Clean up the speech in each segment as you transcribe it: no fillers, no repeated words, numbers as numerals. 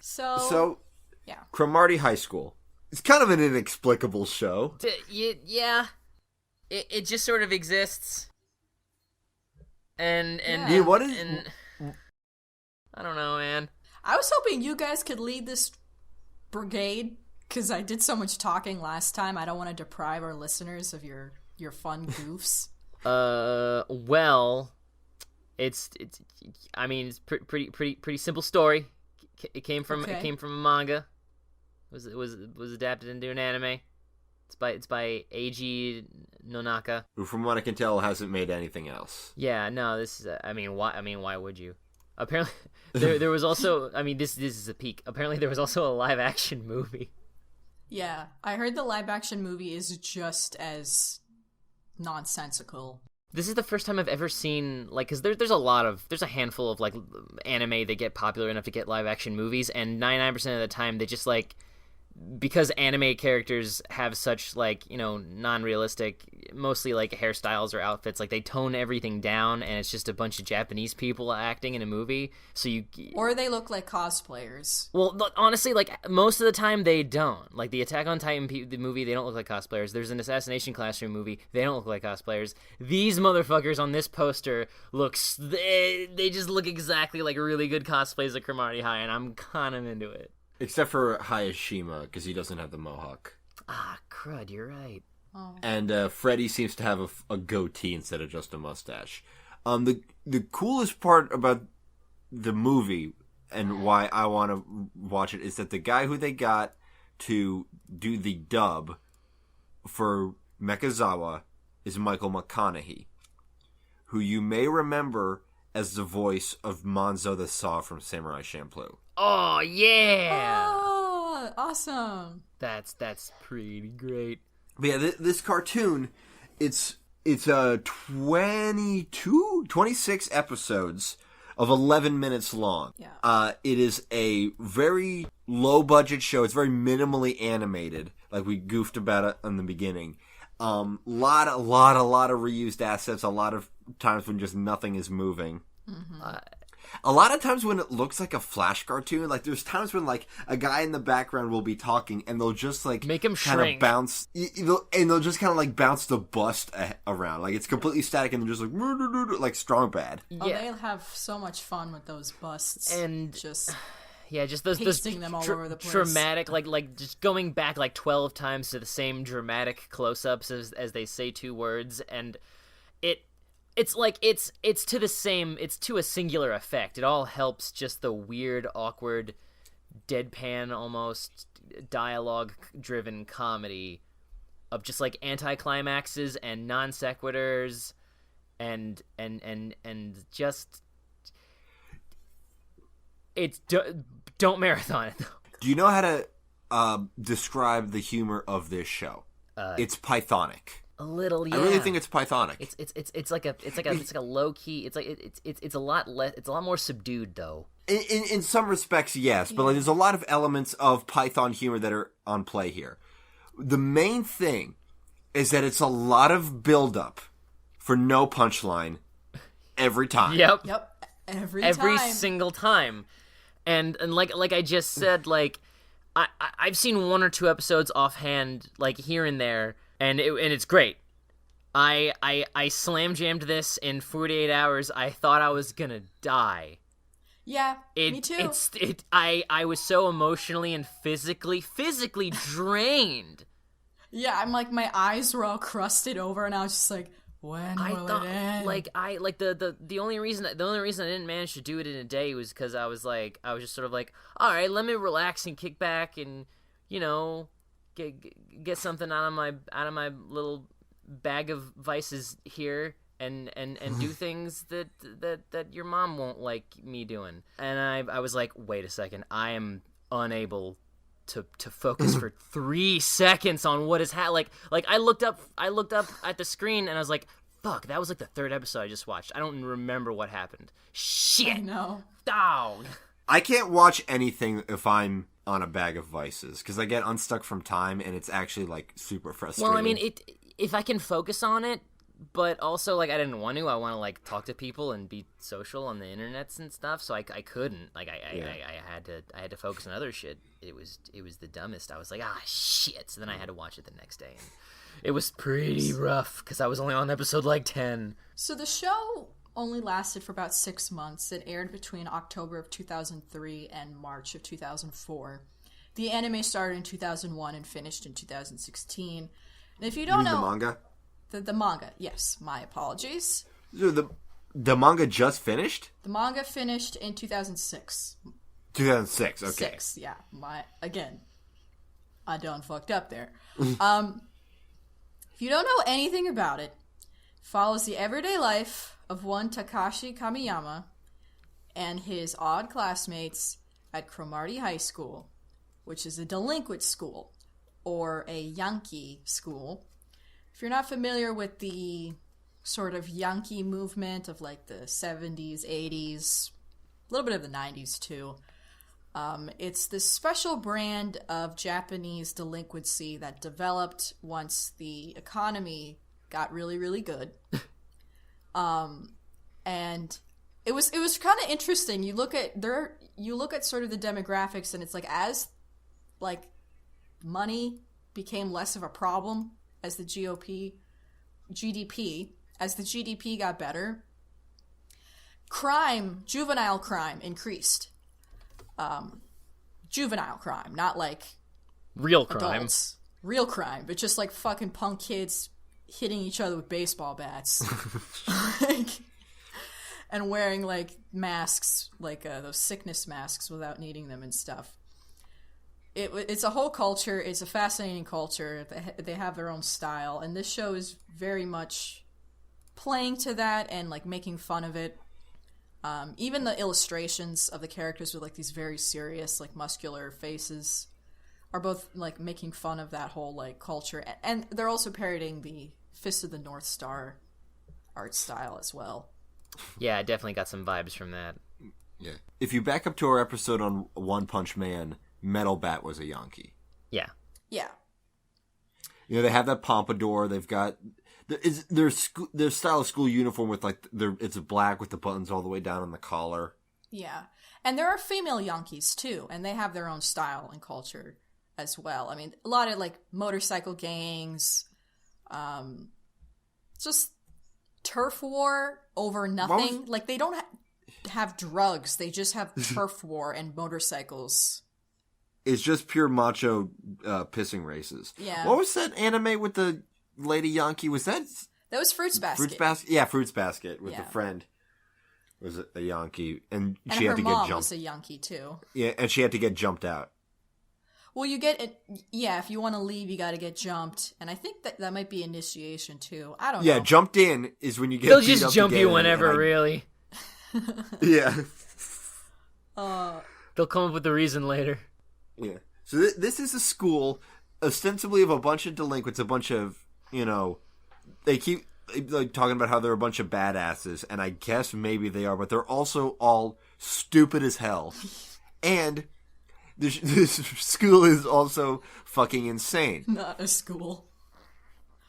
So, yeah. Cromartie High School. It's kind of an inexplicable show. Yeah. It just sort of exists. And Yeah, what is... I don't know, man. I was hoping you guys could lead this brigade, because I did so much talking last time. I don't want to deprive our listeners of your fun goofs. Well, it's pretty simple story. It came from a manga. It was adapted into an anime. It's by Eiji Nonaka. Who, from what I can tell, hasn't made anything else. Yeah, no, this is. Why would you? Apparently, there was also. This is a peak. Apparently, there was also a live action movie. Yeah, I heard the live action movie is just as nonsensical. This is the first time I've ever seen, like, because there's a handful of, like, anime that get popular enough to get live action movies, and 99% of the time they just, like, because anime characters have such, like, non-realistic, mostly, like, hairstyles or outfits, like, they tone everything down, and it's just a bunch of Japanese people acting in a movie, so Or they look like cosplayers. Well, honestly, like, most of the time they don't. Like, the Attack on Titan the movie, they don't look like cosplayers. There's an Assassination Classroom movie, they don't look like cosplayers. These motherfuckers on this poster they just look exactly like really good cosplays of Cromartie High, and I'm kind of into it. Except for Hayashima, because he doesn't have the mohawk. Ah, crud, you're right. Oh. And Freddy seems to have a goatee instead of just a mustache. The coolest part about the movie and why I want to watch it is that the guy who they got to do the dub for Mechazawa is Michael McConaughey, who you may remember as the voice of Monzo the Saw from Samurai Champloo. Oh, yeah! Oh, awesome. That's pretty great. But yeah, this cartoon, it's 26 episodes of 11 minutes long. Yeah. It is a very low-budget show. It's very minimally animated, like we goofed about it in the beginning. Lot of reused assets, a lot of times when just nothing is moving. Mm-hmm. A lot of times when it looks like a Flash cartoon, like there's times when like a guy in the background will be talking and they'll just like make him kind shrink. of bounce, and they'll just kind of like bounce the bust around, like it's completely static and they're just like strong bad. Oh, they'll have so much fun with those busts and just. Yeah, just those pasting them all over the place. Dramatic, like just going back like 12 times to the same dramatic close-ups as they say two words, and it's like it's to a singular effect. It all helps just the weird, awkward, deadpan, almost dialogue-driven comedy of just like anticlimaxes and non sequiturs, and just it's don't marathon it though. Do you know how to describe the humor of this show? It's Pythonic. A little, yeah. I really think it's Pythonic. It's like a low key. It's a lot more subdued though. In some respects, yes, but like, there's a lot of elements of Python humor that are on play here. The main thing is that it's a lot of build-up for no punchline every time. Yep. Every single time. And like I just said, like I've seen one or two episodes offhand, like here and there, and it's great. I slam jammed this in 48 hours. I thought I was gonna die. Yeah, me too. I was so emotionally and physically drained. Yeah, I'm like, my eyes were all crusted over, and I was just like, when will it end? The only reason I didn't manage to do it in a day was because I was just sort of like, all right, let me relax and kick back and get something out of my little bag of vices here and do things that your mom won't like me doing. And I was like, wait a second, I am unable to focus for 3 seconds on what is like I looked up at the screen and I was like, fuck, that was like the third episode I just watched. I don't remember what happened. Shit. I know. Dog. I can't watch anything if I'm on a bag of vices because I get unstuck from time and it's actually like super frustrating. Well, I mean, if I can focus on it, but also, like, I didn't want to. I want to, like, talk to people and be social on the internets and stuff, so I couldn't. Like, I had to focus on other shit. It was the dumbest. I was like, shit. So then I had to watch it the next day. And it was pretty rough, because I was only on episode, like, 10. So the show only lasted for about 6 months. It aired between October of 2003 and March of 2004. The anime started in 2001 and finished in 2016. And if you don't know... the manga? The manga, yes. My apologies. So the manga just finished? The manga finished in 2006. 2006, okay. 6, yeah. Again, I done fucked up there. If you don't know anything about it, follows the everyday life of one Takashi Kamiyama and his odd classmates at Cromartie High School, which is a delinquent school, or a Yankee school. If you're not familiar with the sort of Yankee movement of like the 70s, 80s, a little bit of the 90s too, it's this special brand of Japanese delinquency that developed once the economy got really, really good. And it was kind of interesting. You look at sort of the demographics, and it's like as like money became less of a problem as the GDP got better, juvenile crime increased. Juvenile crime, not like real crime. Adults. Real crime, but just like fucking punk kids hitting each other with baseball bats. And wearing like masks, like those sickness masks without needing them and stuff. It's a whole culture. It's a fascinating culture. They have their own style, and this show is very much playing to that and like making fun of it. Even the illustrations of the characters with like these very serious, like muscular faces are both like making fun of that whole like culture, and they're also parodying the Fist of the North Star art style as well. Yeah, I definitely got some vibes from that. Yeah. If you back up to our episode on One Punch Man, Metal Bat was a Yankee. Yeah. Yeah. You know, they have that pompadour. They've got their style of school uniform with like it's black with the buttons all the way down on the collar. Yeah, and there are female Yankees too, and they have their own style and culture as well. I mean, a lot of like motorcycle gangs, just turf war over nothing. Like they don't have drugs; they just have turf war and motorcycles. It's just pure macho pissing races. Yeah. What was that anime with the lady Yankee? Was that was Fruits Basket? Fruits Basket, yeah, Fruits Basket with a friend was a Yankee, and she had to get jumped. Her mom was a Yankee too. Yeah, and she had to get jumped out. Well, you get it. Yeah, if you want to leave, you got to get jumped, and I think that might be initiation too. I don't know. Yeah, jumped in is when you get. They'll beat just up jump again, you whenever, really. Yeah. They'll come up with the reason later. Yeah. So this is a school, ostensibly of a bunch of delinquents, a bunch of, you know, they keep like talking about how they're a bunch of badasses, and I guess maybe they are, but they're also all stupid as hell. And this school is also fucking insane. Not a school.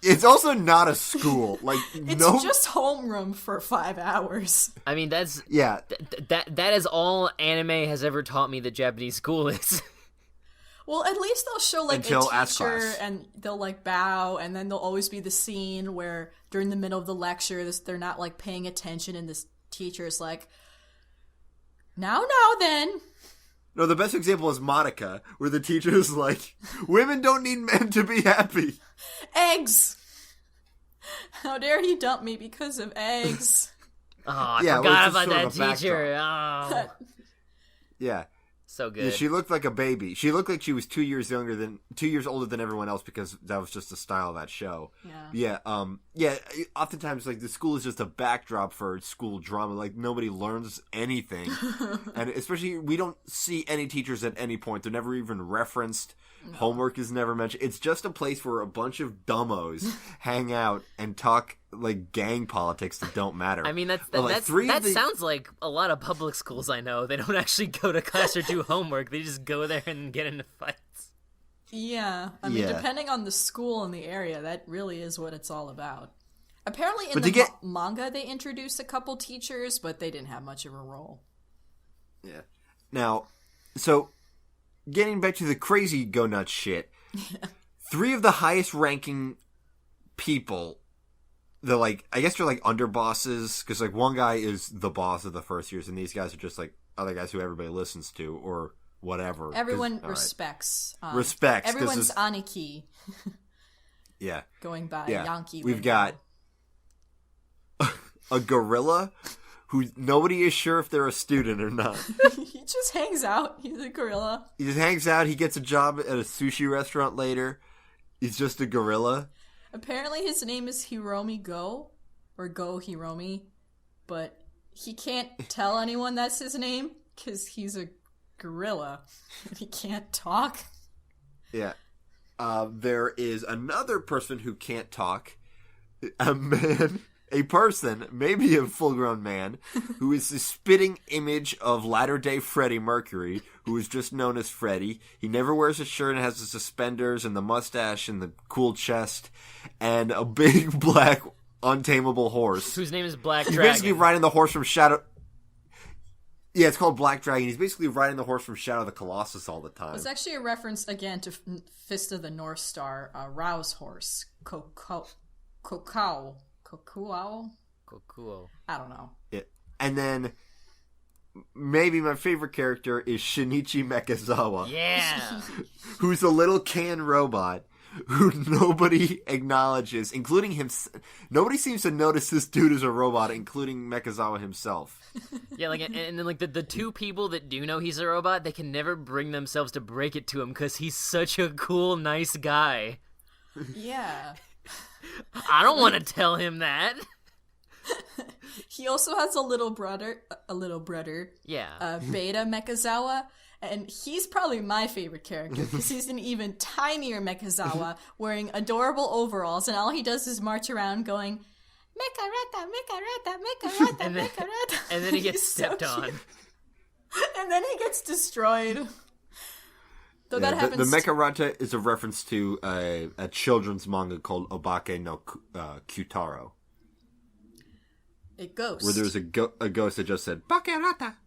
It's also not a school. Like it's just homeroom for 5 hours. I mean, that's yeah. That is all anime has ever taught me that Japanese school is. Well, at least they'll show, like, Until a teacher, and they'll, like, bow, and then there'll always be the scene where, during the middle of the lecture, they're not, like, paying attention, and this teacher's like, now then. No, the best example is Monica, where the teacher is like, women don't need men to be happy. Eggs! How dare he dump me because of eggs? Oh, I forgot about that teacher. Oh. Yeah. So good. Yeah, she looked like a baby. She looked like she was 2 years older than everyone else because that was just the style of that show. Yeah. Yeah. Oftentimes, like the school is just a backdrop for school drama. Like nobody learns anything, and especially we don't see any teachers at any point. They're never even referenced. No. Homework is never mentioned. It's just a place where a bunch of dumbos hang out and talk like gang politics that don't matter. I mean, that sounds like a lot of public schools I know. They don't actually go to class or do homework. They just go there and get into fights. Yeah. I mean, depending on the school and the area, that really is what it's all about. Apparently in manga they introduced a couple teachers, but they didn't have much of a role. Yeah. Now, so getting back to the crazy go nuts shit, 3 of the highest ranking people, they're like, I guess they're like underbosses, because like one guy is the boss of the first years, and these guys are just like other guys who everybody listens to or whatever. Everyone respects. Respects. Everyone's Aniki. Yeah. Going by Yankee. We've got a gorilla who nobody is sure if they're a student or not. He just hangs out. He's a gorilla. He just hangs out. He gets a job at a sushi restaurant later. He's just a gorilla. Apparently his name is Hiromi Go, or Go Hiromi, but he can't tell anyone that's his name because he's a gorilla and he can't talk. Yeah. There is another person who can't talk. A man, a person, maybe a full-grown man, who is the spitting image of latter-day Freddie Mercury, who is just known as Freddie. He never wears a shirt and has the suspenders and the mustache and the cool chest and a big black untamable horse. Whose name is Black He's Dragon. basically riding the horse from Shadow... Yeah, it's called Black Dragon. He's basically riding the horse from Shadow of the Colossus all the time. It's actually a reference, again, to Fist of the North Star, Rao's horse, Kokuo. I don't know. Yeah. And then, maybe my favorite character is Shinichi Mekazawa. Yeah! Who's a little can robot who nobody acknowledges, including him. Nobody seems to notice this dude is a robot, including Mekazawa himself. Yeah, like, and then like the 2 people that do know he's a robot, they can never bring themselves to break it to him because he's such a cool, nice guy. Yeah. I don't want to tell him that. He also has a little brother. Yeah. Beta Mekazawa. And he's probably my favorite character because he's an even tinier Mekazawa wearing adorable overalls, and all he does is march around going, Mekarata, Mekarata, Mekarata, and then, Mekarata. And then he gets stepped on. And then he gets destroyed. Though that happens. The Mekarata is a reference to a children's manga called Obake no Kyutaro. A ghost. Where there's a ghost that just said, Bakerata.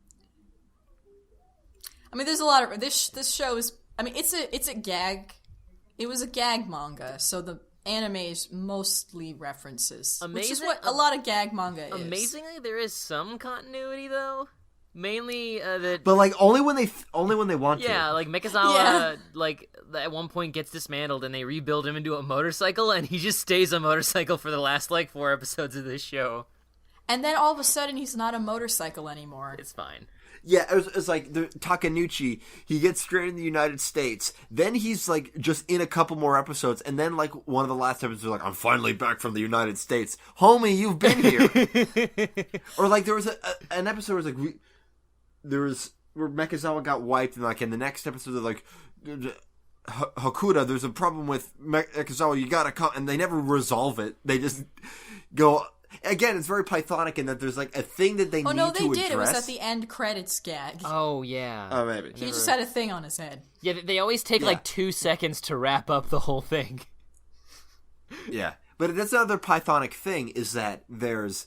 I mean, there's a lot of this show is. I mean, it's a gag. It was a gag manga, so the anime is mostly references, which is what a lot of gag manga is. Amazingly, there is some continuity though. Mainly that, but like only when they want to. Yeah, like Mekazawa, like at one point gets dismantled and they rebuild him into a motorcycle, and he just stays a motorcycle for the last like 4 episodes of this show. And then all of a sudden, he's not a motorcycle anymore. It's fine. Yeah, it's like the Takanuchi, he gets straight in the United States, then he's like just in a couple more episodes, and then like one of the last episodes, like, I'm finally back from the United States. Homie, you've been here. Or like there was an episode where where Mekazawa got wiped, and like in the next episode they're like, Hakuda, there's a problem with Mekazawa, you gotta come, and they never resolve it. They just go... Again, it's very Pythonic in that there's like a thing that they need to address. Oh, no, they did. It was at the end credits gag. Oh, yeah. Oh, maybe. He just had a thing on his head. Yeah, they always take like 2 seconds to wrap up the whole thing. Yeah. But that's another Pythonic thing, is that there's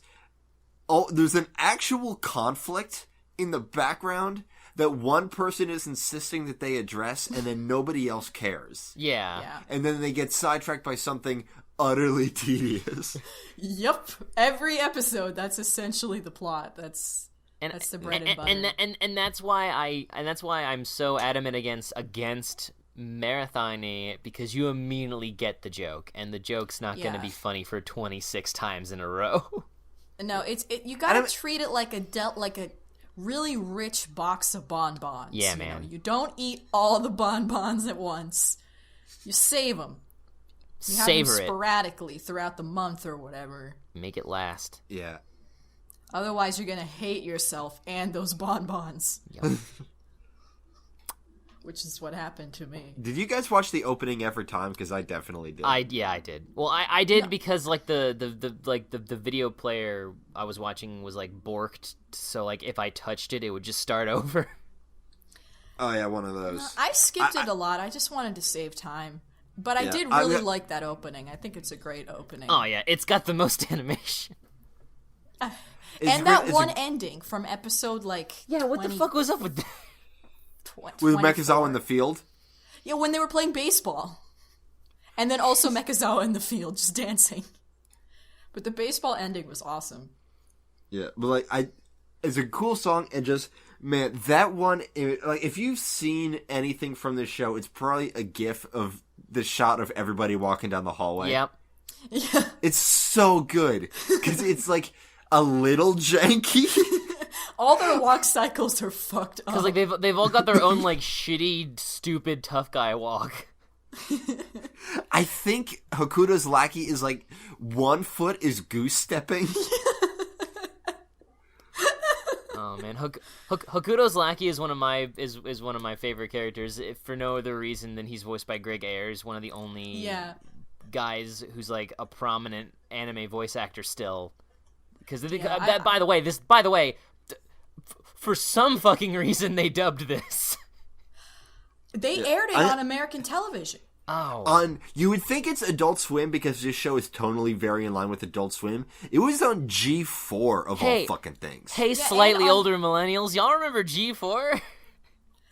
an actual conflict in the background that one person is insisting that they address, and then nobody else cares. Yeah. And then they get sidetracked by something utterly tedious. Yep. Every episode, that's essentially the plot. That's the bread and butter. And that's why I'm so adamant against marathoning it, because you immediately get the joke, and the joke's not going to be funny for 26 times in a row. No, you gotta treat it like a really rich box of bonbons. Yeah, man. You don't eat all the bonbons at once. You save them. You Savor have them sporadically throughout the month or whatever. Make it last. Yeah. Otherwise, you're gonna hate yourself and those bonbons. Yep. Which is what happened to me. Did you guys watch the opening every time? Because I definitely did. I did. Well, I did because like the video player I was watching was like borked, so like if I touched it, it would just start over. Oh yeah, one of those. I skipped it a lot. I just wanted to save time. But I Yeah. did really like that opening. I think it's a great opening. Oh yeah, it's got the most animation. And that one ending from episode Yeah, what the fuck was up with that? With Mechazawa in the field? Yeah, when they were playing baseball. And then also Mechazawa in the field, just dancing. But the baseball ending was awesome. Yeah, but it's a cool song, and just, man, that one, if you've seen anything from this show, it's probably a gif of the shot of everybody walking down the hallway. Yep. Yeah. It's so good, because it's a little janky. All their walk cycles are fucked up. Because they've all got their own shitty, stupid, tough guy walk. I think Hokuto's lackey is 1 foot is goose stepping. Oh man, Hokuto's lackey is one of my favorite characters. If for no other reason than he's voiced by Greg Ayers, one of the only guys who's a prominent anime voice actor still. Because by the way, for some fucking reason they dubbed this. They aired it on American television. Oh. You would think it's Adult Swim because this show is tonally very in line with Adult Swim. It was on G4 of all fucking things. Hey, slightly older millennials, y'all remember G4?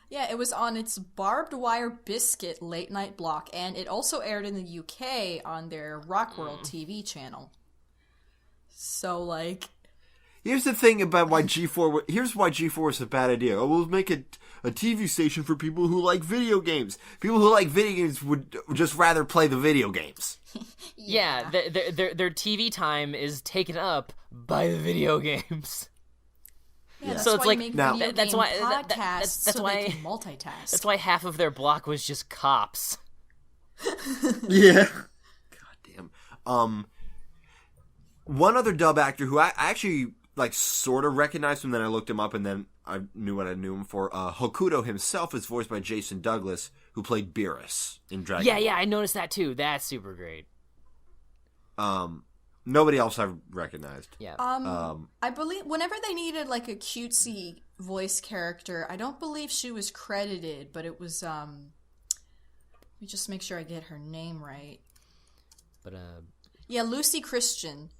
Yeah, it was on its Barbed Wire Biscuit late night block, and it also aired in the UK on their Rock World TV channel. So, here's the thing about why G4... Here's why G4 is a bad idea. Oh, we'll make a TV station for people who like video games. People who like video games would just rather play the video games. Yeah, their TV time is taken up by the video games. Yeah, that's so it's why you make video that's game why podcasts that's so why they can multitask. That's why half of their block was just cops. Yeah. God damn. One other dub actor who I actually sort of recognized him, then I looked him up, and then I knew what I knew him for. Hokuto himself is voiced by Jason Douglas, who played Beerus in Dragon Ball. Yeah, I noticed that too. That's super great. Nobody else I've recognized. Yeah. I believe whenever they needed a cutesy voice character, I don't believe she was credited, but it was let me just make sure I get her name right. But yeah, Lucy Christian.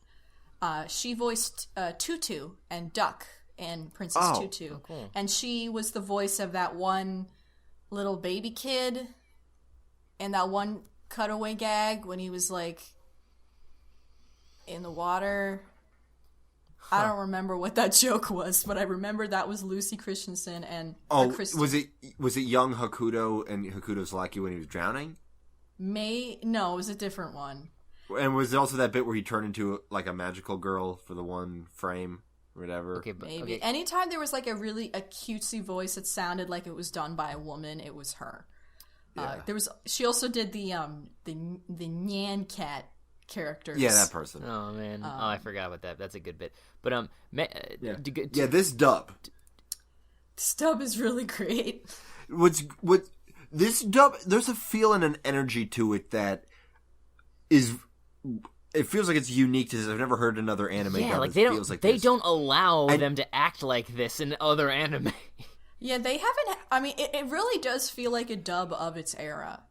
She voiced Tutu and Duck and Princess Tutu. Oh, cool. And she was the voice of that one little baby kid and that one cutaway gag when he was in the water. Huh. I don't remember what that joke was, but I remember that was Lucy Christensen and was it young Hokuto and Hokuto's lackey when he was drowning? No, it was a different one. And was it also that bit where he turned into a magical girl for the one frame or whatever? Okay, maybe. Anytime there was a cutesy voice that sounded like it was done by a woman, it was her. Yeah. She also did the Nyan Cat characters. Yeah, that person. Oh man, I forgot about that. That's a good bit. But this dub. This dub is really great. This dub? There's a feel and an energy to it that is. It feels like it's unique to this. I've never heard another anime dub they don't allow them to act like this in other anime. Yeah, they haven't. I mean, it really does feel like a dub of its era,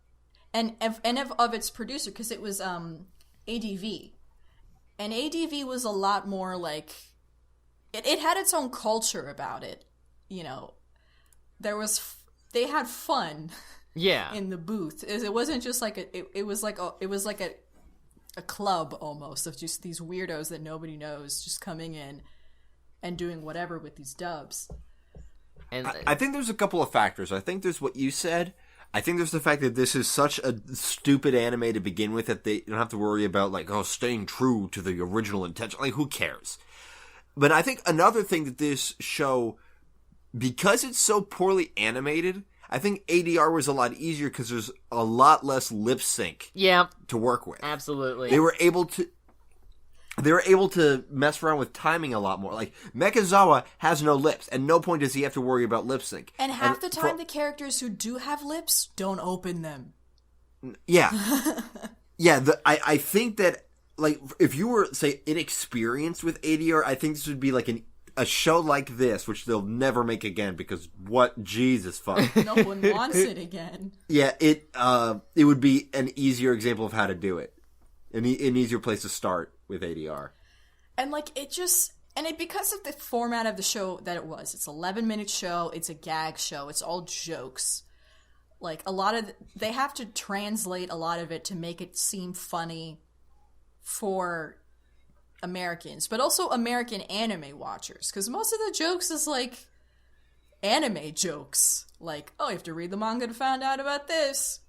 and of its producer, because it was ADV, and ADV was a lot more it had its own culture about it. They had fun. Yeah. In the booth, it wasn't just it was like a club almost of just these weirdos that nobody knows just coming in and doing whatever with these dubs. And I think there's a couple of factors. I think there's what you said. I think there's the fact that this is such a stupid anime to begin with that they don't have to worry about staying true to the original intention. Who cares? But I think another thing that this show, because it's so poorly animated, I think ADR was a lot easier because there's a lot less lip sync to work with. Absolutely. They were able to mess around with timing a lot more. Mechazawa has no lips. At no point does he have to worry about lip sync. And half the time the characters who do have lips don't open them. Yeah. Yeah, I think that if you were, say, inexperienced with ADR, I think this would be a show like this, which they'll never make again because what Jesus fuck. No one wants it again. Yeah, it would be an easier example of how to do it. An easier place to start with ADR. And like because of the format of the show that it was. It's an 11-minute show, it's a gag show, it's all jokes. Like they have to translate a lot of it to make it seem funny for Americans, but also American anime watchers, because most of the jokes is like anime jokes, like, oh, you have to read the manga to find out about this,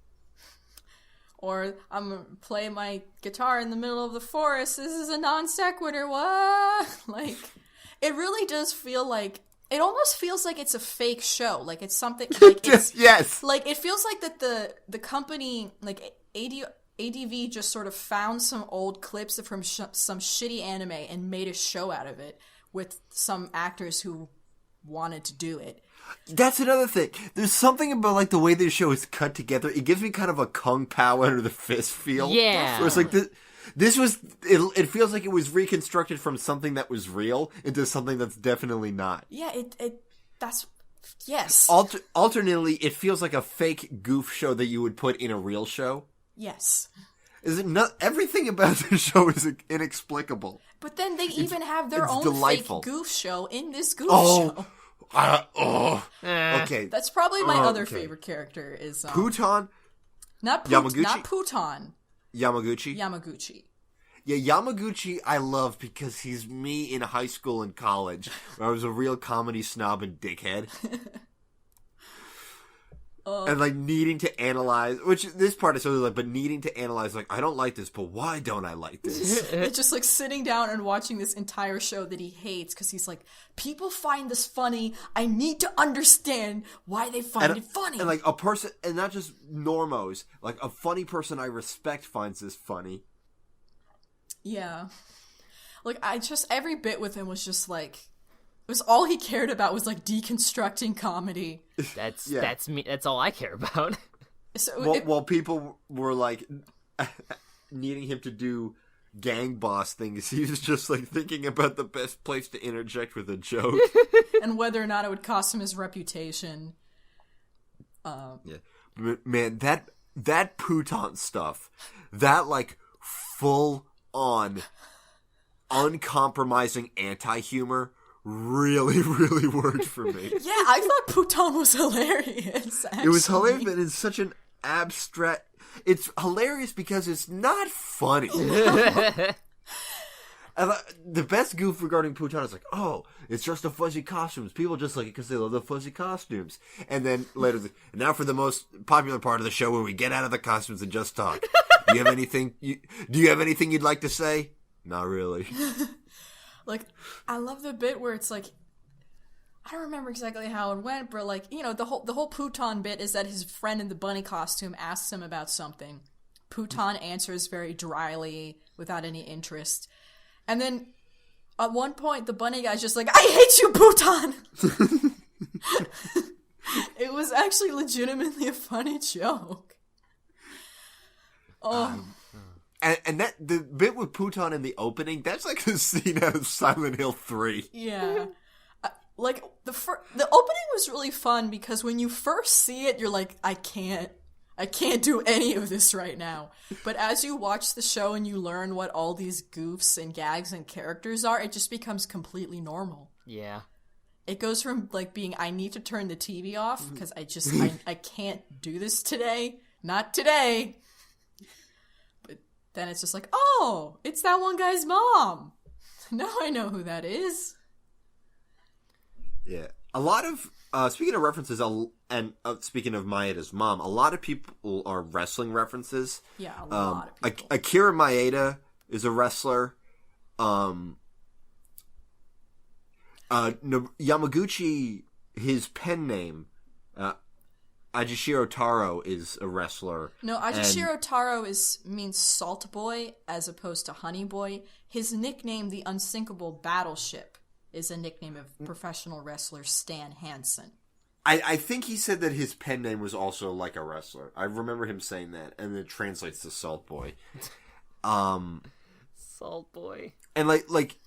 or I'm gonna play my guitar in the middle of the forest, this is a non sequitur, what? Like, it really does feel like, it almost feels like it's a fake show, like it's something like it's, yes, like it feels like that the company, like ADV just sort of found some old clips from some shitty anime and made a show out of it with some actors who wanted to do it. That's another thing. There's something about like the way this show is cut together. It gives me kind of a Kung Pao under the fist feel. Yeah. Where it's like this was. It feels like it was reconstructed from something that was real into something that's definitely not. Yeah. That's yes. Alternately, it feels like a fake goof show that you would put in a real show. Yes. Is it not? Everything about the show is inexplicable. But then they even have their own delightful. fake goof show in this goof show. Okay. That's probably my other favorite character is Puton. Not Puton. Yamaguchi. Yeah, Yamaguchi I love because he's me in high school and college, where I was a real comedy snob and dickhead. And like needing to analyze, which this part is sort of like, but needing to analyze, like, I don't like this, but why don't I like this? It's just like sitting down and watching this entire show that he hates because he's like, people find this funny. I need to understand why they find it funny. And like a person, and not just normos, like a funny person I respect finds this funny. Yeah. Like every bit with him was just like, it was all he cared about was like deconstructing comedy. That's me. That's all I care about. So while people were like needing him to do gang boss things, he was just like thinking about the best place to interject with a joke and whether or not it would cost him his reputation. Yeah, man, that Puton stuff, that like full on uncompromising anti-humor really, really worked for me. Yeah, I thought Puton was hilarious, actually. It was hilarious, but it's such an abstract... It's hilarious because it's not funny. And the best goof regarding Puton is like, oh, it's just the fuzzy costumes. People just like it because they love the fuzzy costumes. And then later, and now for the most popular part of the show where we get out of the costumes and just talk. Do you have anything you'd like to say? Not really. Like, I love the bit where it's like, I don't remember exactly how it went, but like, you know, the whole Puton bit is that his friend in the bunny costume asks him about something. Puton answers very dryly, without any interest. And then, at one point, the bunny guy's just like, I hate you, Puton! It was actually legitimately a funny joke. Oh. And that the bit with Puton in the opening, that's like the scene out of Silent Hill 3. Yeah. Like, the opening was really fun because when you first see it, you're like, I can't do any of this right now. But as you watch the show and you learn what all these goofs and gags and characters are, it just becomes completely normal. Yeah. It goes from, like, being, I need to turn the TV off because I can't do this today. Not today. Then it's just like, oh, it's that one guy's mom. Now I know who that is. Yeah. A lot of, speaking of references, and speaking of Maeda's mom, a lot of people are wrestling references. Yeah, a lot of people. Akira Maeda is a wrestler. Yamaguchi, his pen name, Ajishiro Taro is a wrestler. No, Ajishiro Taro means salt boy as opposed to honey boy. His nickname, the Unsinkable Battleship, is a nickname of professional wrestler Stan Hansen. I think he said that his pen name was also like a wrestler. I remember him saying that, and it translates to salt boy. Salt boy. And like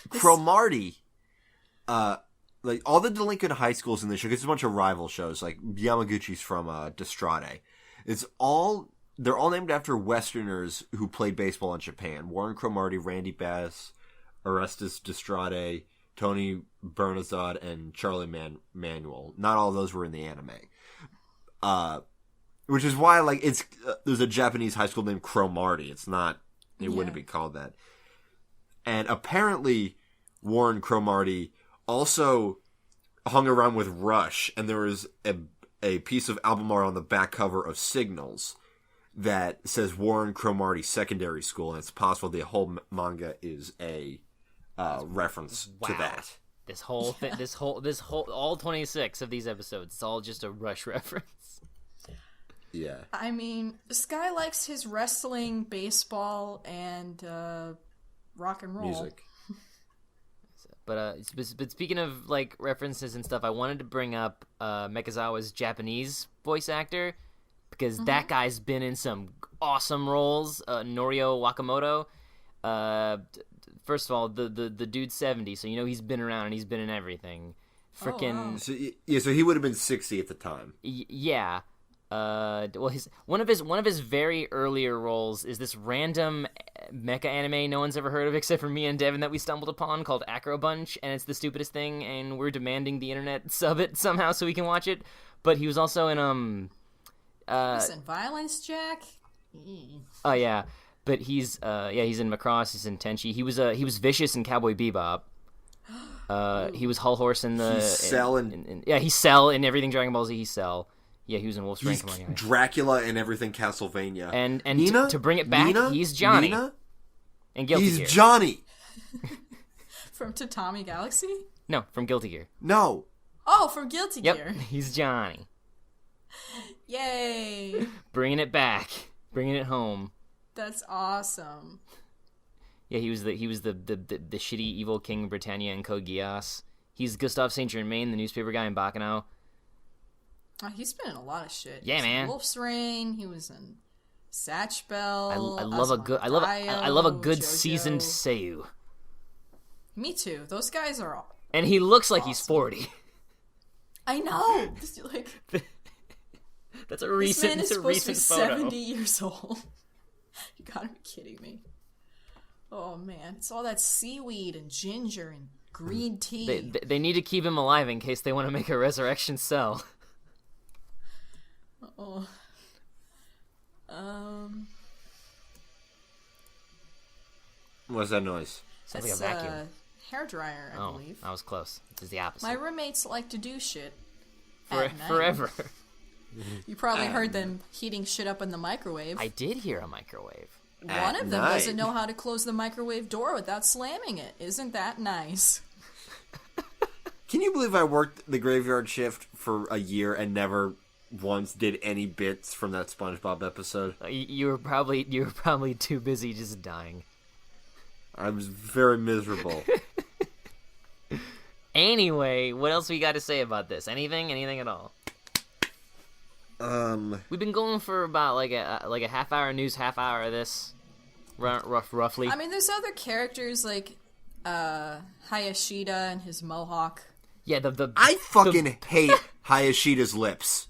Cromartie like all the delinquent high schools in this show, 'cause it's a bunch of rival shows, like Yamaguchi's from Destrade. They're all named after Westerners who played baseball in Japan. Warren Cromartie, Randy Bass, Orestes Destrade, Tony Bernazad, and Charlie Manuel. Not all of those were in the anime. Which is why, like, there's a Japanese high school named Cromartie. It wouldn't be called that. And apparently, Warren Cromartie also hung around with Rush, and there was a piece of album art on the back cover of Signals that says Warren Cromartie Secondary School, and it's possible the whole manga is a reference to that. This whole all 26 of these episodes, it's all just a Rush reference. Yeah. I mean, this guy likes his wrestling, baseball, and rock and roll. Music. But speaking of like references and stuff, I wanted to bring up Mekazawa's Japanese voice actor, because that guy's been in some awesome roles. Norio Wakamoto. First of all, the dude's 70, so you know he's been around and he's been in everything. Freaking. So he would have been 60 at the time. Yeah. Well, one of his very earlier roles is this random mecha anime no one's ever heard of except for me and Devin that we stumbled upon called Acro Bunch, and it's the stupidest thing, and we're demanding the internet sub it somehow so we can watch it. But he was also in Listen, Violence Jack. Oh yeah, but he's in Macross, he's in Tenchi. He was vicious in Cowboy Bebop. He was Hull Horse in the. He's Cell he's Cell in everything Dragon Ball Z. He's Cell. Yeah, he was in Wolf's He's Rain. Dracula and everything Castlevania. And Nina? To bring it back, he's Johnny. Nina? And Guilty He's Gear. Johnny. From Tatami Galaxy? No, from Guilty Gear. No. Oh, from Guilty Gear. Yep, he's Johnny. Yay. Bringing it back. Bringing it home. That's awesome. Yeah, he was the shitty evil King Britannia and Code Geass. He's Gustav St. Germain, the newspaper guy in Bacchanal. Oh, he's been in a lot of shit. Yeah, man. Wolf's Rain. He was in Satch Bell. I love a good JoJo. seasoned Seiyu. Me too. Those guys are all. And he looks like awesome. he's 40. I know. Like, That's a this man recent. is It's a supposed to be recent photo. 70 years old. You gotta be kidding me. Oh man, it's all that seaweed and ginger and green tea. They need to keep him alive in case they want to make a resurrection cell. Oh. What's that noise? Sounds like a vacuum. Hair dryer, I believe. I was close. This is the opposite. My roommates like to do shit at night. Forever. You probably heard them heating shit up in the microwave. I did hear a microwave. One of them doesn't know how to close the microwave door without slamming it. Isn't that nice? Can you believe I worked the graveyard shift for a year and never once did any bits from that SpongeBob episode? You were probably too busy just dying. I was very miserable. Anyway, what else we got to say about this? Anything at all? We've been going for about like a half hour news, half hour of this, roughly. I mean, there's other characters like Hayashida and his mohawk. Yeah, I fucking hate Hayashida's lips.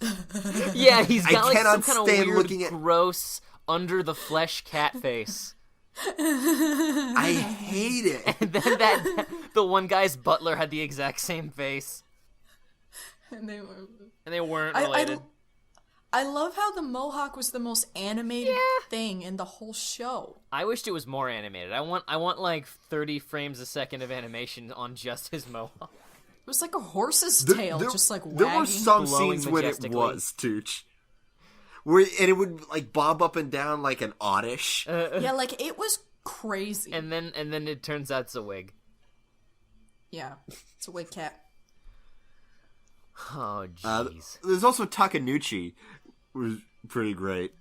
Yeah, he's got like some cannot kind of stand weird, looking at- gross under the flesh cat face. I hate it. And then the one guy's butler had the exact same face, And they weren't related. I love how the mohawk was the most animated thing in the whole show. I wished it was more animated. I want like 30 frames a second of animation on just his mohawk. It was like a horse's tail, just like wagging. There were some blowing scenes when it majestically. was, Tooch. And it would like bob up and down like an oddish. Yeah, like it was crazy. And then it turns out it's a wig. Yeah, it's a wig cat. Oh jeez. There's also Takanuchi, was pretty great.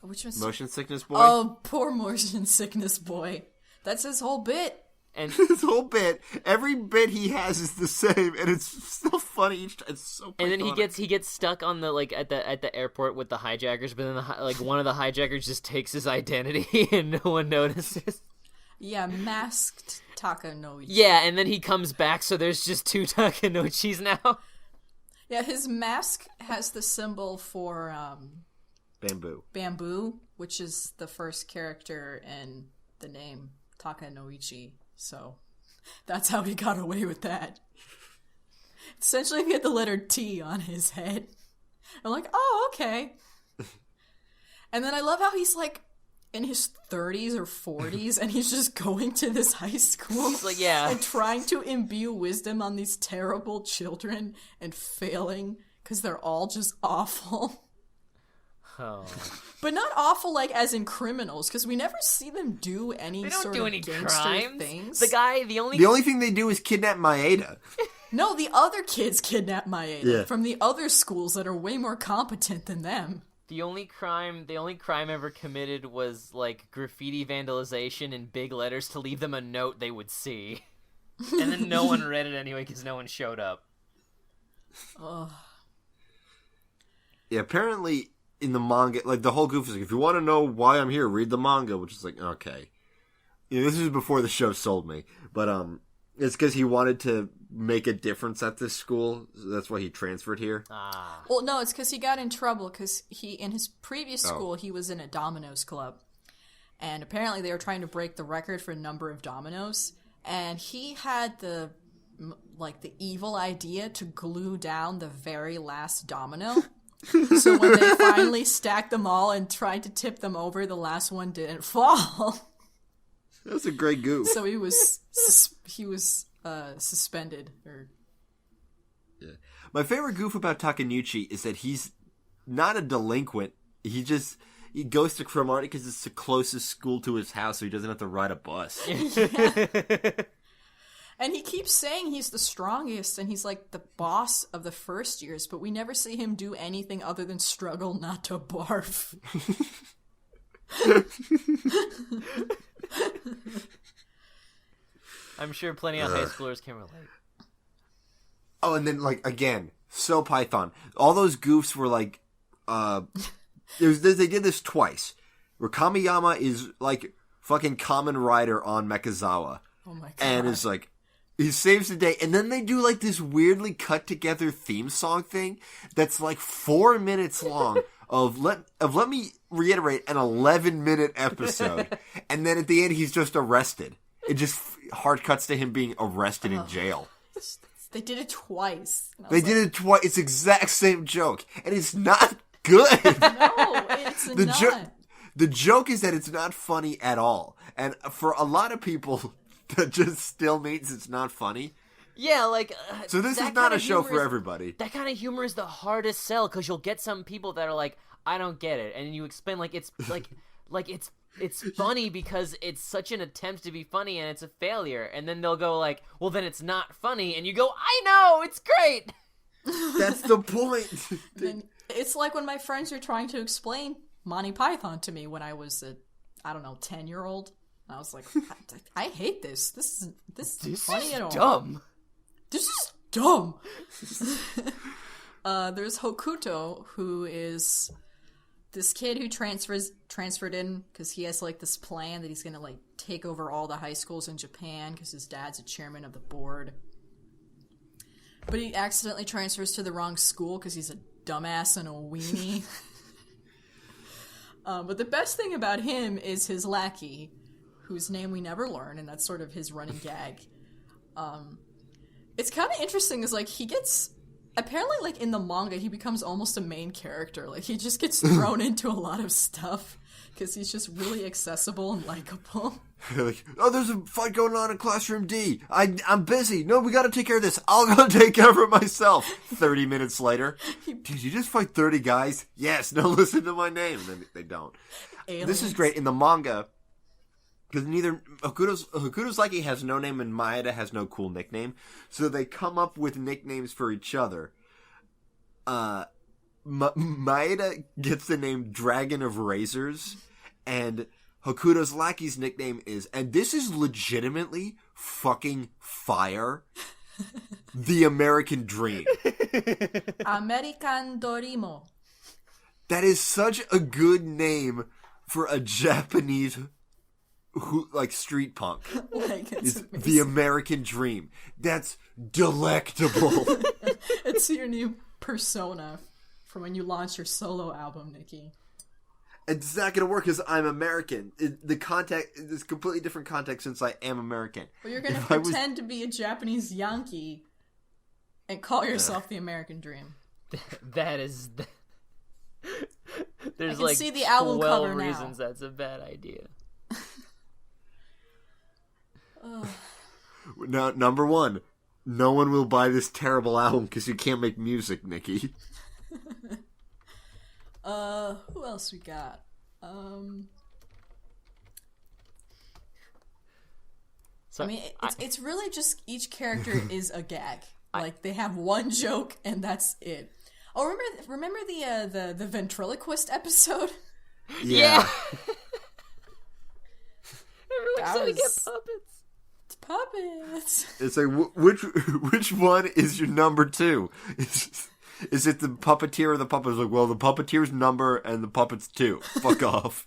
Which was Motion sickness boy. Oh, poor motion sickness boy. That's his whole bit. And This whole bit, every bit he has is the same, and it's still funny each time. It's so. and then platonic. he gets stuck on the like at the airport with the hijackers, but then like one of the hijackers just takes his identity and no one notices. Yeah, masked Takanouchi. Yeah, and then he comes back, so there's just 2 Takanouchis now. Yeah, his mask has the symbol for Bamboo, which is the first character in the name Takanouchi. So that's how he got away with that. Essentially, he had the letter T on his head. I'm like, oh, okay. And then I love how he's like in his 30s or 40s, and he's just going to this high school like, yeah. and trying to imbue wisdom on these terrible children and failing because they're all just awful. Oh. But not awful like as in criminals, because we never see them do any They don't sort do of any gangster crimes. things. The only thing they do is kidnap Maeda. No, the other kids kidnap Maeda Yeah. from the other schools that are way more competent than them. The only crime ever committed was like graffiti vandalization in big letters to leave them a note they would see. And then no one read it anyway because no one showed up. Ugh. Yeah, apparently in the manga, like the whole goof is like, if you want to know why I'm here, read the manga, which is like, okay. You know, this is before the show sold me, but it's because he wanted to make a difference at this school, so that's why he transferred here. Ah. Well, no, it's because he got in trouble because in his previous school, he was in a dominoes club. And apparently they were trying to break the record for number of dominoes. And he had the evil idea to glue down the very last domino. So when they finally stacked them all and tried to tip them over, the last one didn't fall. That's a great goof. So he was suspended. Yeah. My favorite goof about Takanouchi is that he's not a delinquent. He goes to Cromartie because it's the closest school to his house, so he doesn't have to ride a bus. And he keeps saying he's the strongest and he's like the boss of the first years, but we never see him do anything other than struggle not to barf. I'm sure plenty of high schoolers can relate. Oh, and then, like, again, So Python. All those goofs were like, they did this twice. Where Kamiyama is like fucking Kamen Rider on Mekazawa. Oh my god. And it's like, he saves the day. And then they do like this weirdly cut together theme song thing that's like 4 minutes long of let me reiterate, an 11-minute episode. And then at the end, he's just arrested. It just hard cuts to him being arrested in jail. They did it twice. They did it twice. It's the exact same joke. And it's not good. No, it's not. The joke is that it's not funny at all. And for a lot of people, that just still means it's not funny. Yeah, like... so this is not a show for everybody. That kind of humor is the hardest sell, because you'll get some people that are like, I don't get it. And you explain, like, it's like it's funny because it's such an attempt to be funny and it's a failure. And then they'll go like, well, then it's not funny. And you go, I know, it's great. That's the point. It's like when my friends were trying to explain Monty Python to me when I was a, 10-year-old. I was like, I hate this. This isn't funny at all. Dumb. This is dumb. There's Hokuto, who is this kid who transferred in because he has like this plan that he's gonna like take over all the high schools in Japan because his dad's a chairman of the board. But he accidentally transfers to the wrong school because he's a dumbass and a weenie. But the best thing about him is his lackey, whose name we never learn, and that's sort of his running gag. It's kind of interesting, is like he gets... Apparently, like, in the manga, he becomes almost a main character. Like, he just gets thrown into a lot of stuff because he's just really accessible and likable. Like, oh, there's a fight going on in classroom D. I'm busy. No, we gotta take care of this. I'll go take care of it myself. 30 minutes later. Did you just fight 30 guys? Yes. No, listen to my name. And then they don't. Aliens. This is great. In the manga, because neither Hokuto's like he has no name and Maeda has no cool nickname, so they come up with nicknames for each other. Maeda gets the name Dragon of Razors, and Hokuto's lackey's nickname is, and this is legitimately fucking fire, the American Dream. American Dorimo. That is such a good name for a Japanese who like street punk. Like, Is the American dream. That's delectable. It's your new persona for when you launch your solo album, Nikki. It's not going to work because I'm American. The context is completely different context since I am American. Well, you're going to pretend to be a Japanese Yankee and call yourself the American dream. That is... There's I can like see the album 12 cover now. reasons that's a bad idea. Now, number one, no one will buy this terrible album because you can't make music, Nikki. Who else we got? So, I mean, it's really just each character is a gag. Like, they have one joke and that's it. Oh, remember the ventriloquist episode? Yeah. Everyone's gonna get puppets. It's puppets. It's like, which one is your number two? Is it the puppeteer or the puppet? It's like, well, the puppeteer's number and the puppet's two. Fuck off.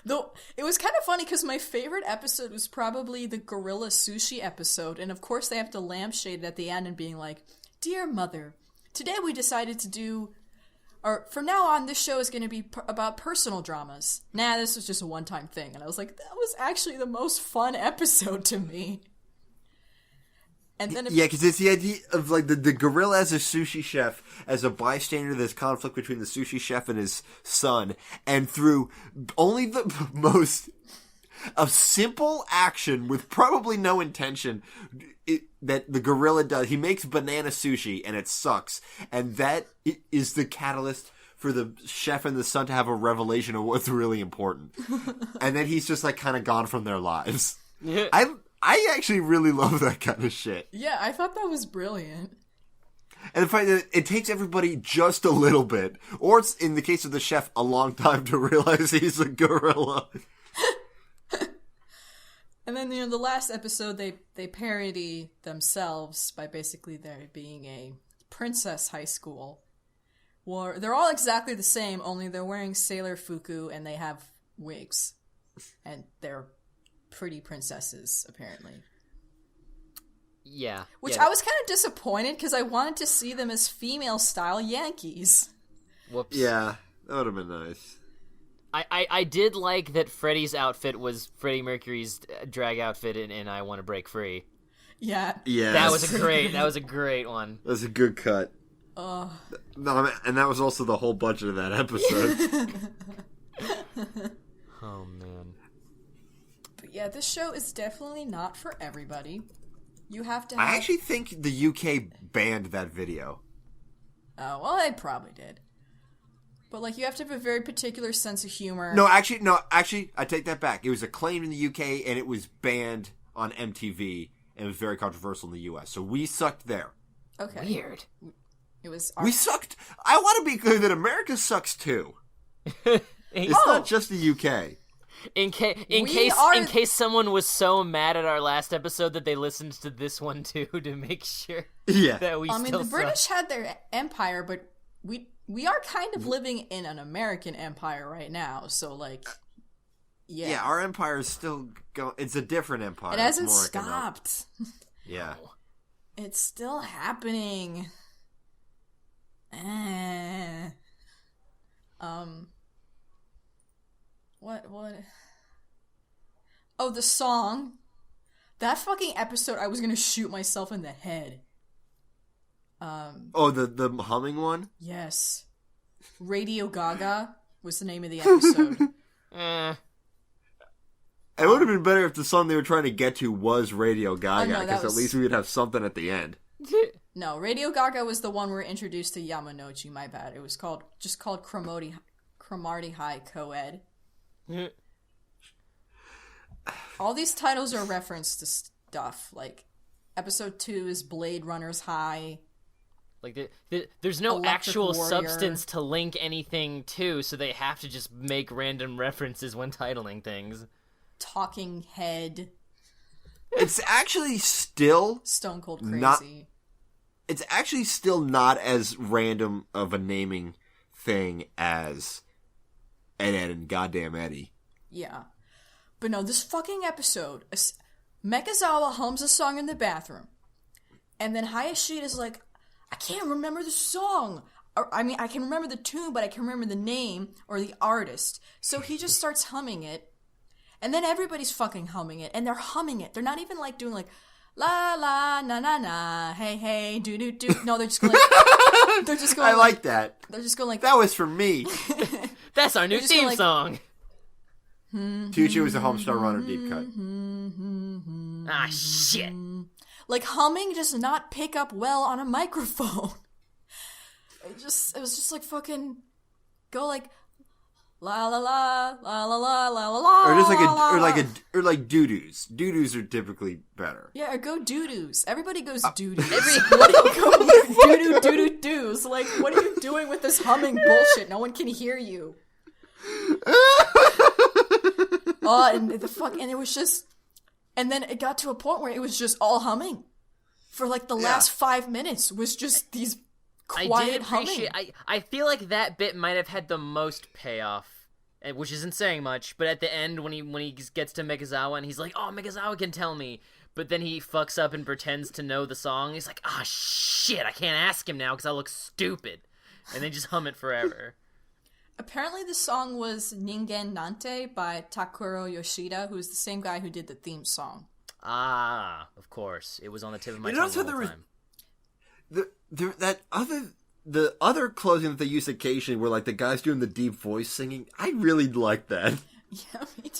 Though it was kind of funny because my favorite episode was probably the gorilla sushi episode, and of course they have to lampshade it at the end and being like, "Dear mother, today we decided to do, or from now on this show is going to be about personal dramas." Nah, this was just a one-time thing, and I was like, that was actually the most fun episode to me. And then yeah, because it's the idea of like the gorilla as a sushi chef, as a bystander to this conflict between the sushi chef and his son, and through only the most of simple action with probably no intention that the gorilla does. He makes banana sushi and it sucks, and that is the catalyst for the chef and the son to have a revelation of what's really important, and then he's just like kind of gone from their lives. Yeah. I actually really love that kind of shit. Yeah, I thought that was brilliant. And the fact that it takes everybody just a little bit, or it's, in the case of the chef, a long time to realize he's a gorilla. And then, the last episode, they parody themselves by basically there being a princess high school. Where they're all exactly the same, only they're wearing sailor fuku and they have wigs. And they're pretty princesses, apparently. Yeah. Which yeah. I was kind of disappointed because I wanted to see them as female-style Yankees. Whoops. Yeah, that would have been nice. I did like that Freddie's outfit was Freddie Mercury's drag outfit in I Want to Break Free. Yeah. Yeah. That was a great one. That was a good cut. No, and that was also the whole budget of that episode. Oh, man. But yeah, this show is definitely not for everybody. You have to have... I actually think the UK banned that video. Oh, well, they probably did. But, like, you have to have a very particular sense of humor. No, actually, I take that back. It was acclaimed in the UK, and it was banned on MTV, and it was very controversial in the US. So we sucked there. Okay. Weird. It was... We sucked. I want to be clear that America sucks, too. It's not just the UK. In case someone was so mad at our last episode that they listened to this one too to make sure that we I mean, still the suck. British had their empire, but we are kind of living in an American empire right now. So, like, yeah, our empire is still going. It's a different empire. It hasn't It's more stopped. Yeah, it's still happening. What? Oh, the song. That fucking episode, I was gonna shoot myself in the head. Oh, the humming one? Yes. Radio Gaga was the name of the episode. It would have been better if the song they were trying to get to was Radio Gaga, no, because at least we would have something at the end. No, Radio Gaga was the one where we were introduced to Yamanouchi, my bad. It was called Cromartie High Co-Ed. All these titles are reference to stuff. Like, episode 2 is Blade Runner's High. Like, there's no Electric actual Warrior. substance to link anything to, so they have to just make random references when titling things. Talking Head. It's actually still Stone Cold Crazy. It's actually still not as random of a naming thing as Ed, Ed and Goddamn Eddie. Yeah. But no, this fucking episode, Mechazawa hums a song in the bathroom. And then Hayashita's like, I can't remember the song. I mean, I can remember the tune, but I can remember the name or the artist. So he just starts humming it. And then everybody's fucking humming it. And they're humming it. They're not even like doing like, la la, na na na, hey hey, do do do. No, they're just going like, they're just going I like that. They're just going like, That was for me. That's our new theme song. Tucci was a Homestar Runner deep cut. Ah, shit. Like, humming does not pick up well on a microphone. It was just like fucking go like la la la la la la la la la. Or just like doo-doos. Doo-doos are typically better. Yeah, or go doo-doos. Everybody goes doo-doos. What do you go doo-doo doo-doo-doos? Like, what are you doing with this humming bullshit? No one can hear you. And it was just, and then it got to a point where it was just all humming for like the last 5 minutes was just these quiet humming. I feel like that bit might have had the most payoff, which isn't saying much. But at the end, when he gets to Megazawa and he's like, "Oh, Megazawa can tell me," but then he fucks up and pretends to know the song. He's like, "Ah, shit! I can't ask him now because I look stupid," and they just hum it forever. Apparently the song was Ningen Nante by Takuro Yoshida, who's the same guy who did the theme song. Ah, of course. It was on the tip of my tongue the whole time. The other closing that they used occasionally where like the guys doing the deep voice singing, I really liked that. Yeah, me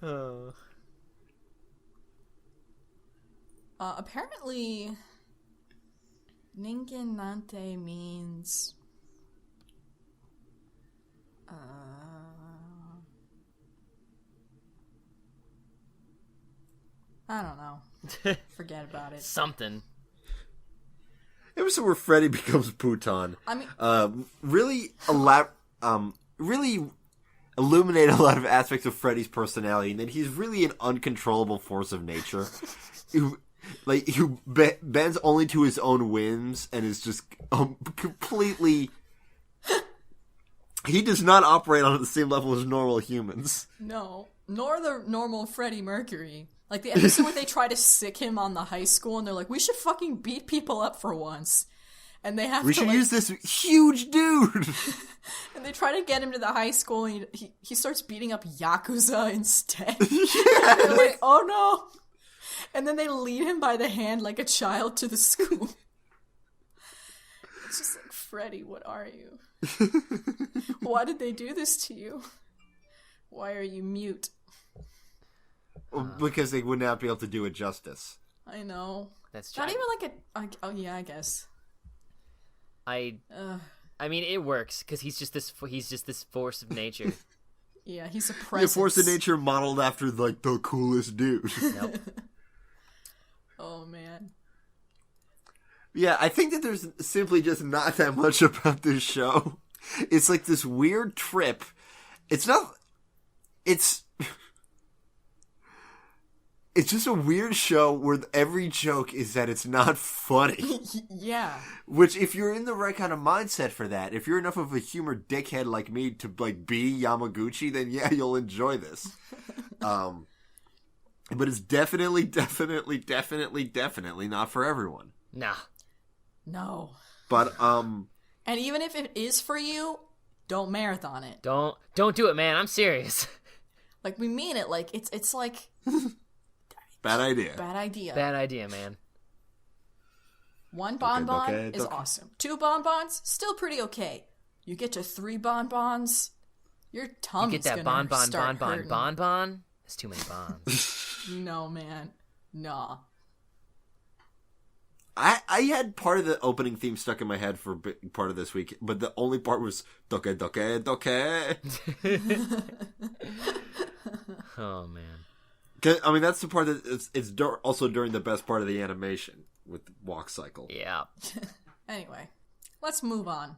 too. Apparently Ningen Nante means I don't know. Forget about it. Something. Episode where Freddy becomes Puton. I mean, really illuminate a lot of aspects of Freddy's personality, and that he's really an uncontrollable force of nature, who bends only to his own whims and is just completely. He does not operate on the same level as normal humans. No, nor the normal Freddie Mercury. Like the episode where they try to sick him on the high school, and they're like, "We should fucking beat people up for once," and they have we should use this huge dude. And they try to get him to the high school, and he starts beating up Yakuza instead. Yeah. They're like, "Oh no!" And then they lead him by the hand like a child to the school. It's just like, Freddy, what are you? Why did they do this to you? Why are you mute? Because they would not be able to do it justice. I know. That's true. Not even like oh yeah, I guess. I mean, it works because he's just this force of nature. Yeah, he's a presence. A force of nature modeled after like the coolest dude. Nope. Oh man. Yeah, I think that there's simply just not that much about this show. It's like this weird trip. It's just a weird show where every joke is that it's not funny. Yeah. Which, if you're in the right kind of mindset for that, if you're enough of a humor dickhead like me to like be Yamaguchi, then yeah, you'll enjoy this. But it's definitely not for everyone. Nah. No. But and even if it is for you, don't marathon it. Don't do it, man. I'm serious. Like, we mean it. Like, it's like bad idea. Bad idea. Bad idea, man. One bonbon is awesome. 2 bonbons, still pretty okay. You get to 3 bonbons, your tummy's you get that bonbon. That's too many bonds. No, man. Nah. I had part of the opening theme stuck in my head for part of this week, but the only part was doke doke doke. Oh man. I mean, that's the part that it's also during the best part of the animation with the walk cycle. Yeah. Anyway, let's move on.